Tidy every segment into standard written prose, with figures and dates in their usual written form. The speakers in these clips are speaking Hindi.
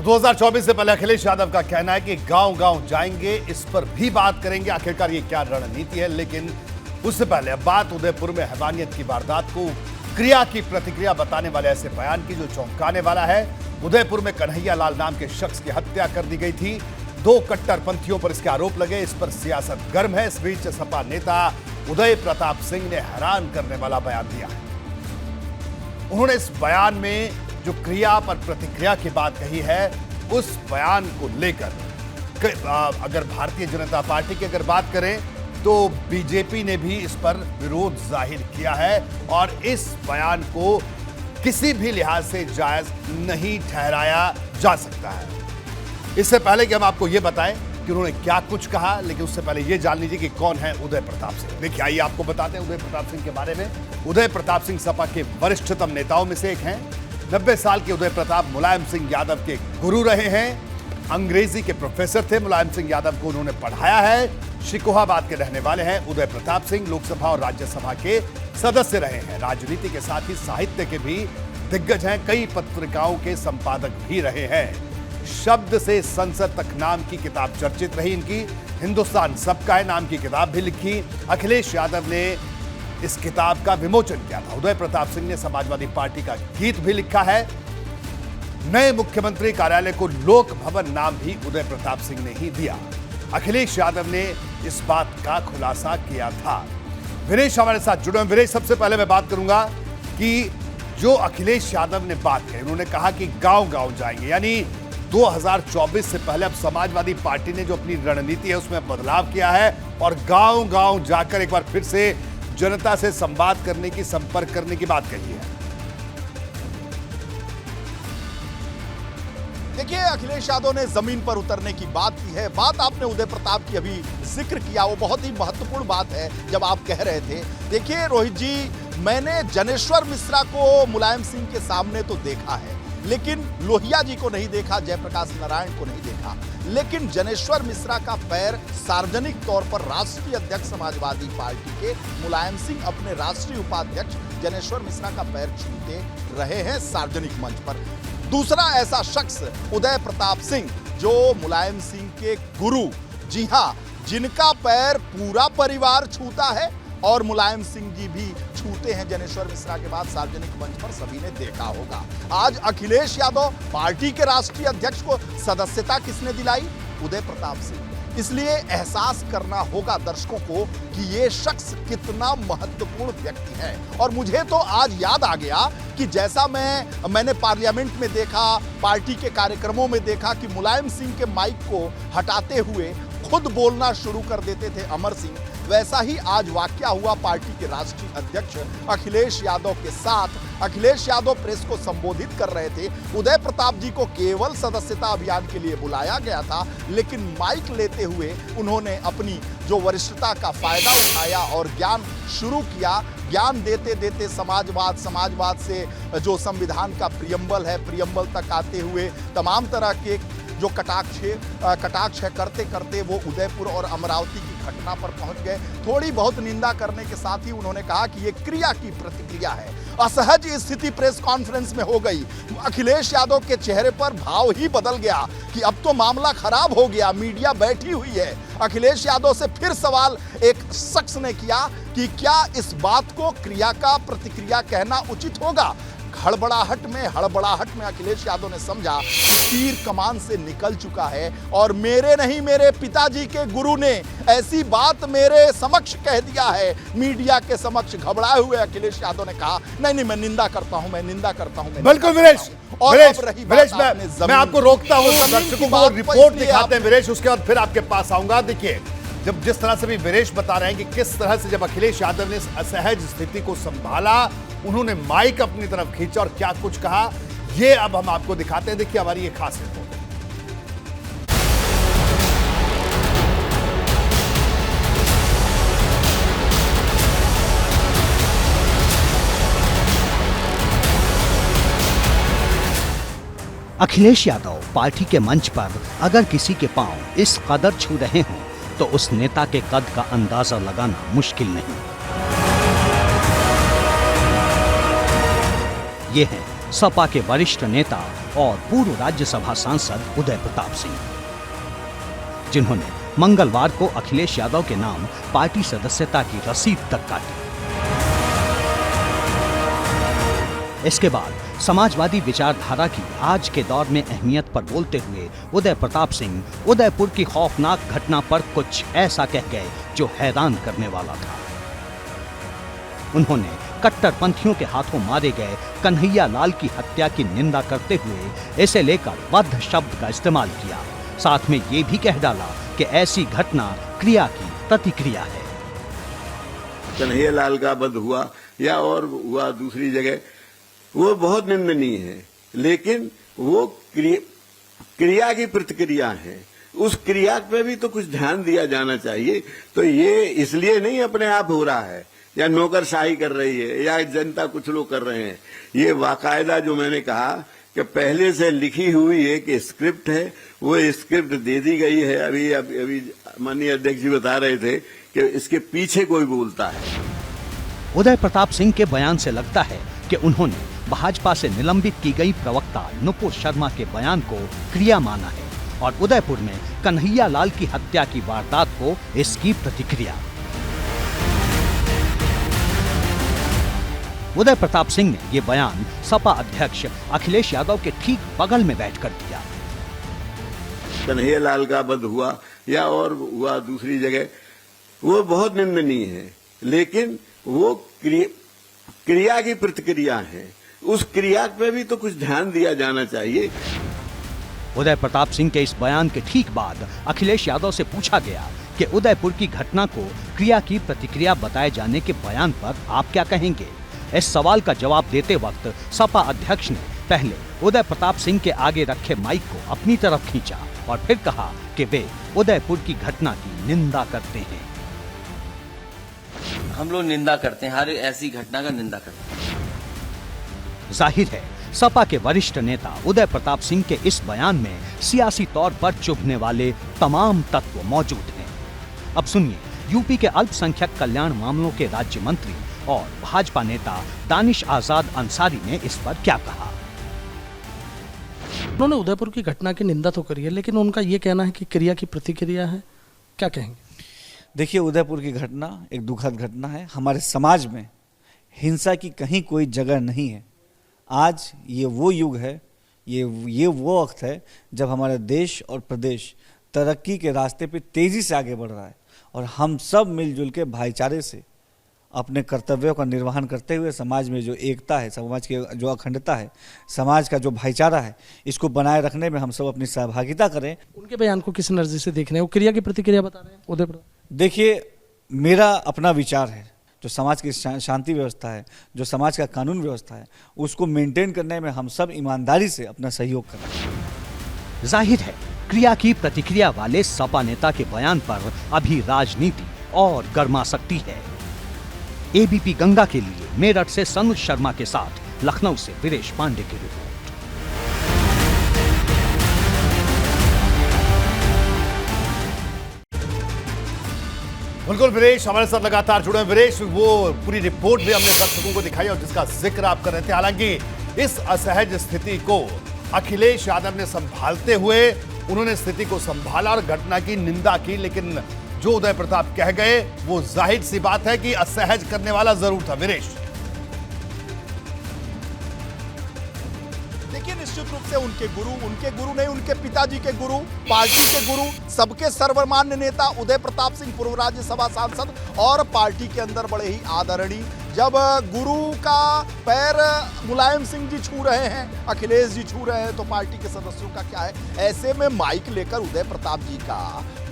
तो 2024 से पहले अखिलेश यादव का कहना है कि गांव-गांव जाएंगे, इस पर भी बात करेंगे आखिरकार ये क्या रणनीति है। लेकिन उससे पहले अब बात उदयपुर में हैवानियत की वारदात को क्रिया की प्रतिक्रिया बताने वाले ऐसे बयान की जो चौंकाने वाला है। उदयपुर में कन्हैया लाल नाम के शख्स की हत्या कर दी गई थी। 2 कट्टरपंथियों पर इसके आरोप लगे। इस पर सियासत गर्म है। इस बीच सपा नेता उदय प्रताप सिंह ने हैरान करने वाला बयान दिया है। उन्होंने इस बयान में जो क्रिया पर प्रतिक्रिया की बात कही है, उस बयान को लेकर अगर भारतीय जनता पार्टी की अगर बात करें तो बीजेपी ने भी इस पर विरोध जाहिर किया है और इस बयान को किसी भी लिहाज से जायज नहीं ठहराया जा सकता है। इससे पहले कि हम आपको यह बताएं कि उन्होंने क्या कुछ कहा, लेकिन उससे पहले यह जान लीजिए कि कौन है उदय प्रताप सिंह। देखिए, आइए आपको बताते हैं उदय प्रताप सिंह के बारे में। उदय प्रताप सिंह सपा के वरिष्ठतम नेताओं में से एक हैं। 90 साल के उदय प्रताप मुलायम सिंह यादव के गुरु रहे हैं। अंग्रेजी के प्रोफेसर थे। मुलायम सिंह यादव को उन्होंने पढ़ाया है। शिकोहाबाद के रहने वाले हैं उदय प्रताप सिंह। लोकसभा और राज्यसभा के सदस्य रहे हैं। राजनीति के साथ ही साहित्य के भी दिग्गज हैं। कई पत्रिकाओं के संपादक भी रहे हैं। शब्द से संसद तक नाम की किताब चर्चित रही इनकी। हिंदुस्तान सबका है नाम की किताब भी लिखी। अखिलेश यादव ने इस किताब का विमोचन किया था। उदय प्रताप सिंह ने समाजवादी पार्टी का गीत भी लिखा है। नए मुख्यमंत्री कार्यालय को लोक भवन नाम भी उदय प्रताप सिंह ने ही दिया। अखिलेश यादव ने इस बात का खुलासा किया था। विनेश हमारे साथ जुड़े हैं। विनेश, सबसे पहले मैं बात करूंगा कि जो अखिलेश यादव ने बात कही, उन्होंने कहा कि गांव-गांव जाएंगे, यानी 2024 से पहले अब समाजवादी पार्टी ने जो अपनी रणनीति है उसमें बदलाव किया है और गांव-गांव जाकर एक बार फिर से जनता से संवाद करने की, संपर्क करने की बात कही है। देखिए, अखिलेश यादव ने जमीन पर उतरने की बात की है। बात आपने उदय प्रताप की अभी जिक्र किया, वो बहुत ही महत्वपूर्ण बात है। जब आप कह रहे थे, देखिए रोहित जी, मैंने जनेश्वर मिश्रा को मुलायम सिंह के सामने तो देखा है, लेकिन लोहिया जी को नहीं देखा, जयप्रकाश नारायण को नहीं देखा। लेकिन जनेश्वर मिश्रा का पैर सार्वजनिक तौर पर राष्ट्रीय अध्यक्ष समाजवादी पार्टी के मुलायम सिंह अपने राष्ट्रीय उपाध्यक्ष जनेश्वर मिश्रा का पैर छूते रहे हैं सार्वजनिक मंच पर। दूसरा ऐसा शख्स उदय प्रताप सिंह, जो मुलायम सिंह के गुरु, जी हां, जिनका पैर पूरा परिवार छूता है और मुलायम सिंह जी भी छूते हैं जनेश्वर मिश्रा के बाद सार्वजनिक मंच पर, सभी ने देखा होगा। आज अखिलेश यादव पार्टी के राष्ट्रीय अध्यक्ष को सदस्यता किसने दिलाई? उदय प्रताप सिंह। इसलिए एहसास करना होगा दर्शकों को कि ये शख्स कितना महत्वपूर्ण व्यक्ति है। और मुझे तो आज याद आ गया कि जैसा मैंने पार्लियामेंट में देखा, पार्टी के कार्यक्रमों में देखा कि मुलायम सिंह के माइक को हटाते हुए खुद बोलना शुरू कर देते थे अमर सिंह, वैसा ही आज वाकया हुआ पार्टी के राष्ट्रीय अध्यक्ष अखिलेश यादव के साथ। अखिलेश यादव प्रेस को संबोधित कर रहे थे। उदय प्रताप जी को केवल सदस्यता अभियान के लिए बुलाया गया था, लेकिन माइक लेते हुए उन्होंने अपनी जो वरिष्ठता का फायदा उठाया और ज्ञान शुरू किया। ज्ञान देते देते समाजवाद से जो संविधान का प्रियम्बल है, प्रियम्बल तक आते हुए तमाम तरह के जो कटाक्ष है करते करते वो उदयपुर और अमरावती की घटना पर पहुंच गए। थोड़ी बहुत निंदा करने के साथ ही उन्होंने कहा कि ये क्रिया की प्रतिक्रिया है। असहज स्थिति प्रेस कॉन्फ्रेंस में हो गई। अखिलेश यादव के चेहरे पर भाव ही बदल गया कि अब तो मामला खराब हो गया, मीडिया बैठी हुई है। अखिलेश यादव से फिर सवाल एक शख्स ने किया कि क्या इस बात को क्रिया का प्रतिक्रिया कहना उचित होगा? हड़बड़ाहट में अखिलेश यादव ने समझा कि तीर कमान से निकल चुका है और मेरे नहीं, मेरे पिताजी के गुरु ने ऐसी बात मेरे समक्ष कह दिया है, मीडिया के समक्ष। घबराए हुए अखिलेश यादव ने कहा, नहीं, मैं निंदा करता हूं। बिल्कुल विनेश, मैं आपको रोकता हूं, दर्शकों को रिपोर्ट दिखाते हैं विनेश, उसके बाद फिर आपके पास आऊंगा। देखिए, जब जिस तरह से भी विनेश बता रहे हैं कि किस तरह से जब अखिलेश यादव ने इस असहज स्थिति को संभाला, उन्होंने माइक अपनी तरफ खींचा और क्या कुछ कहा, ये अब हम आपको दिखाते हैं। देखिए हमारी ये खास रिपोर्ट। अखिलेश यादव पार्टी के मंच पर अगर किसी के पांव इस कदर छू रहे हों तो उस नेता के कद का अंदाजा लगाना मुश्किल नहीं। ये हैं सपा के वरिष्ठ नेता और पूर्व राज्यसभा सांसद उदय प्रताप सिंह, जिन्होंने मंगलवार को अखिलेश यादव के नाम पार्टी सदस्यता की रसीद तक काटी। इसके बाद समाजवादी विचारधारा की आज के दौर में अहमियत पर बोलते हुए उदय प्रताप सिंह उदयपुर की खौफनाक घटना पर कुछ ऐसा कह गए जो हैरान करने वाला था। उन्होंने कट्टरपंथियों के हाथों मारे गए कन्हैया लाल की हत्या की निंदा करते हुए इसे लेकर वध शब्द का इस्तेमाल किया। साथ में ये भी कह डाला कि ऐसी घटना क्रिया की प्रतिक्रिया है। कन्हैया लाल का वध हुआ या और हुआ दूसरी जगह, वो बहुत निंदनीय है, लेकिन वो क्रिया की प्रतिक्रिया है। उस क्रिया पे भी तो कुछ ध्यान दिया जाना चाहिए। तो ये इसलिए नहीं अपने आप हो रहा है या नौकरशाही कर रही है या जनता कुछ लोग कर रहे हैं। ये बाकायदा जो मैंने कहा कि पहले से लिखी हुई एक स्क्रिप्ट है, वो स्क्रिप्ट दे दी गई है। अभी माननीय अध्यक्ष जी बता रहे थे कि इसके पीछे कोई बोलता है। उदय प्रताप सिंह के बयान से लगता है कि उन्होंने भाजपा से निलंबित की गई प्रवक्ता नुपुर शर्मा के बयान को क्रिया माना है और उदयपुर में कन्हैया लाल की हत्या की वारदात को इसकी प्रतिक्रिया। उदय प्रताप सिंह ने ये बयान सपा अध्यक्ष अखिलेश यादव के ठीक बगल में बैठकर दिया। कन्हैया लाल का वध हुआ या और हुआ दूसरी जगह, वो बहुत निंदनीय है, लेकिन वो क्रिया की प्रतिक्रिया है। उस क्रिया पे भी तो कुछ ध्यान दिया जाना चाहिए। उदय प्रताप सिंह के इस बयान के ठीक बाद अखिलेश यादव से पूछा गया कि उदयपुर की घटना को क्रिया की प्रतिक्रिया बताए जाने के बयान पर आप क्या कहेंगे। इस सवाल का जवाब देते वक्त सपा अध्यक्ष ने पहले उदय प्रताप सिंह के आगे रखे माइक को अपनी तरफ खींचा और फिर कहा कि वे उदयपुर की घटना की निंदा करते हैं। हम लोग निंदा करते हैं, हर ऐसी घटना का निंदा करते हैं। जाहिर है सपा के वरिष्ठ नेता उदय प्रताप सिंह के इस बयान में सियासी तौर पर चुभने वाले तमाम तत्व मौजूद हैं। अब सुनिए यूपी के अल्पसंख्यक कल्याण मामलों के राज्य मंत्री और भाजपा नेता दानिश आजाद अंसारी ने इस पर क्या कहा। उन्होंने उदयपुर की घटना की निंदा तो करी है, लेकिन उनका ये कहना है कि क्रिया की प्रतिक्रिया है। क्या कहेंगे? देखिए, उदयपुर की घटना एक दुखद घटना है। हमारे समाज में हिंसा की कहीं कोई जगह नहीं है। आज ये वो युग है, ये वो वक्त है जब हमारा देश और प्रदेश तरक्की के रास्ते पे तेजी से आगे बढ़ रहा है और हम सब मिलजुल के भाईचारे से अपने कर्तव्यों का निर्वहन करते हुए समाज में जो एकता है, समाज की जो अखंडता है, समाज का जो भाईचारा है, इसको बनाए रखने में हम सब अपनी सहभागिता करें। उनके बयान को किस नजर से देख रहे हैं? वो क्रिया की प्रतिक्रिया बता रहे हैं उदयपुर। देखिए, मेरा अपना विचार है, जो समाज की शांति व्यवस्था है, जो समाज का कानून व्यवस्था है, उसको मेंटेन करने में हम सब ईमानदारी से अपना सहयोग करें। जाहिर है क्रिया की प्रतिक्रिया वाले सपा नेता के बयान पर अभी राजनीति और गर्मा सकती है। एबीपी गंगा के लिए मेरठ से सनुज शर्मा के साथ लखनऊ से वीरेश पांडे की रिपोर्ट। बिल्कुल वीरेश हमारे साथ लगातार जुड़े हैं। वीरेश, वो पूरी रिपोर्ट भी हमने दर्शकों को दिखाई और जिसका जिक्र आप कर रहे थे। हालांकि इस असहज स्थिति को अखिलेश यादव ने संभालते हुए उन्होंने स्थिति को संभाला और घटना की निंदा की, लेकिन जो उदय प्रताप कह गए वो जाहिर सी बात है कि असहज करने वाला जरूर था। वीरेश, देखिए, निश्चित रूप से उनके गुरु नहीं, उनके पिताजी के गुरु, पार्टी के गुरु, सबके सर्वमान्य नेता उदय प्रताप सिंह, पूर्व राज्यसभा सांसद और पार्टी के अंदर बड़े ही आदरणीय। जब गुरु का पैर मुलायम सिंह जी छू रहे हैं, अखिलेश जी छू रहे हैं, तो पार्टी के सदस्यों का क्या है? ऐसे में माइक लेकर उदय प्रताप जी का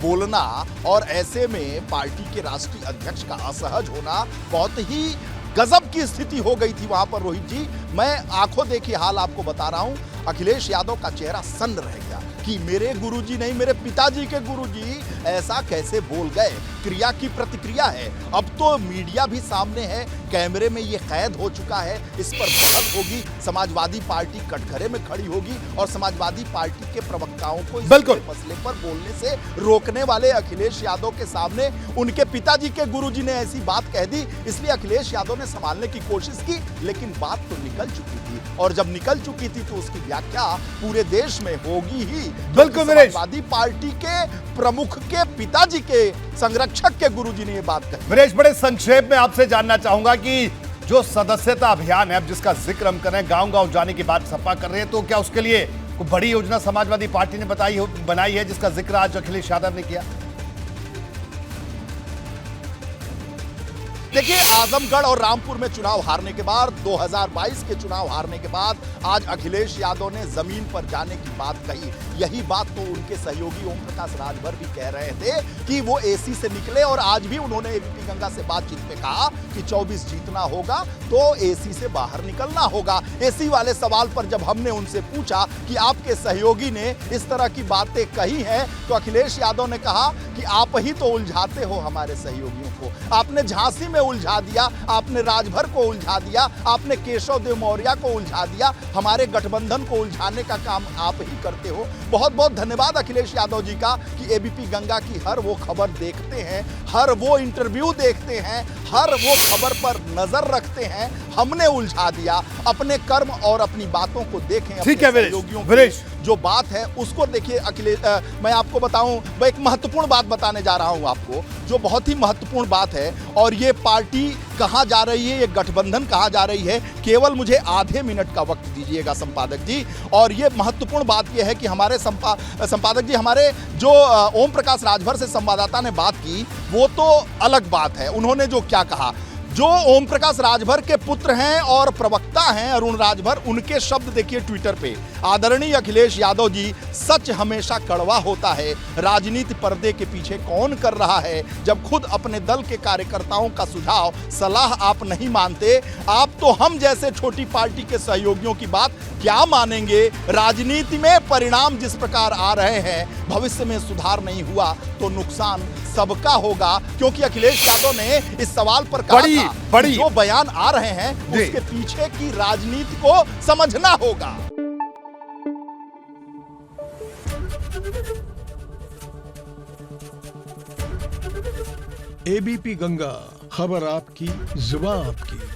बोलना और ऐसे में पार्टी के राष्ट्रीय अध्यक्ष का असहज होना बहुत ही गजब की स्थिति हो गई थी वहां पर। रोहित जी, मैं आंखों देखी हाल आपको बता रहा हूं, अखिलेश यादव का चेहरा सन्न रह गया। कि मेरे गुरुजी नहीं, मेरे पिताजी के गुरुजी ऐसा कैसे बोल गए। क्रिया की प्रतिक्रिया है। अब तो मीडिया भी सामने है, कैमरे में ये कैद हो चुका है। इस पर भड़क होगी, समाजवादी पार्टी कटघरे में खड़ी होगी और समाजवादी पार्टी के प्रवक्ताओं को इस मसले पर बोलने से रोकने वाले अखिलेश यादव के सामने उनके पिताजी के गुरुजी ने ऐसी बात कह दी, इसलिए अखिलेश यादव ने संभालने की कोशिश की, लेकिन बात तो निकल चुकी थी और जब निकल चुकी थी तो उसकी व्याख्या पूरे देश में होगी ही। बिल्कुल समाजवादी पार्टी के प्रमुख के पिताजी के संरक्षक के गुरुजी ने ये बात कही। वीरेश, बड़े संक्षेप में आपसे जानना चाहूंगा कि जो सदस्यता अभियान है, अब जिसका जिक्र हम कर रहे हैं, गांव-गांव जाने की बात सपा कर रहे हैं, तो क्या उसके लिए कोई बड़ी योजना समाजवादी पार्टी ने बनाई है जिसका जिक्र आज अखिलेश यादव ने किया? देखिए, आजमगढ़ और रामपुर में चुनाव हारने के बाद, 2022 के चुनाव हारने के बाद आज अखिलेश यादव ने जमीन पर जाने की बात कही। यही बात तो उनके सहयोगी ओम प्रकाश राजभर भी कह रहे थे कि वो एसी से निकले और आज भी उन्होंने एबीपी गंगा से बातचीत में कहा कि 24 जीतना होगा तो एसी से बाहर निकलना होगा। एसी वाले सवाल पर जब हमने उनसे पूछा कि आपके सहयोगी ने इस तरह की बातें कही हैं, तो अखिलेश यादव ने कहा कि आप ही तो उलझाते हो हमारे सहयोगियों को। आपने झांसी में उलझा दिया, आपने राजभर को उलझा दिया, आपने केशव देव मौर्य को उलझा दिया, हमारे गठबंधन को उलझाने का काम आप ही करते हो। बहुत बहुत धन्यवाद अखिलेश यादव जी का कि एबीपी गंगा की हर वो खबर देखते हैं, हर वो इंटरव्यू देखते हैं, हर वो खबर पर नजर रखते हैं। हमने उलझा दिया, अपने कर्म और अपनी बातों को देखें। ठीक है वीरेश, जो बात है उसको देखिए। अखिलेश, मैं आपको बताऊं, मैं एक महत्वपूर्ण बात बताने जा रहा हूं आपको, जो बहुत ही महत्वपूर्ण बात है। और ये पार्टी कहां जा रही है, ये गठबंधन कहां जा रही है, केवल मुझे आधे मिनट का वक्त दीजिएगा संपादक जी। और ये महत्वपूर्ण बात ये है कि हमारे संपादक जी, हमारे जो ओम प्रकाश राजभर से संवाददाता ने बात की, वो तो अलग बात है। उन्होंने जो क्या कहा, जो ओम प्रकाश राजभर के पुत्र हैं और प्रवक्ता हैं अरुण राजभर, उनके शब्द देखिए ट्विटर पे। आदरणीय अखिलेश यादव जी, सच हमेशा कड़वा होता है। राजनीति पर्दे के पीछे कौन कर रहा है, जब खुद अपने दल के कार्यकर्ताओं का सुझाव सलाह आप नहीं मानते, आप तो हम जैसे छोटी पार्टी के सहयोगियों की बात क्या मानेंगे। राजनीति में परिणाम जिस प्रकार आ रहे हैं, भविष्य में सुधार नहीं हुआ तो नुकसान सबका होगा। क्योंकि अखिलेश यादव ने इस सवाल पर कहा था कि जो बयान आ रहे हैं उसके पीछे की राजनीति को समझना होगा। एबीपी गंगा, खबर आपकी, जुबान आपकी।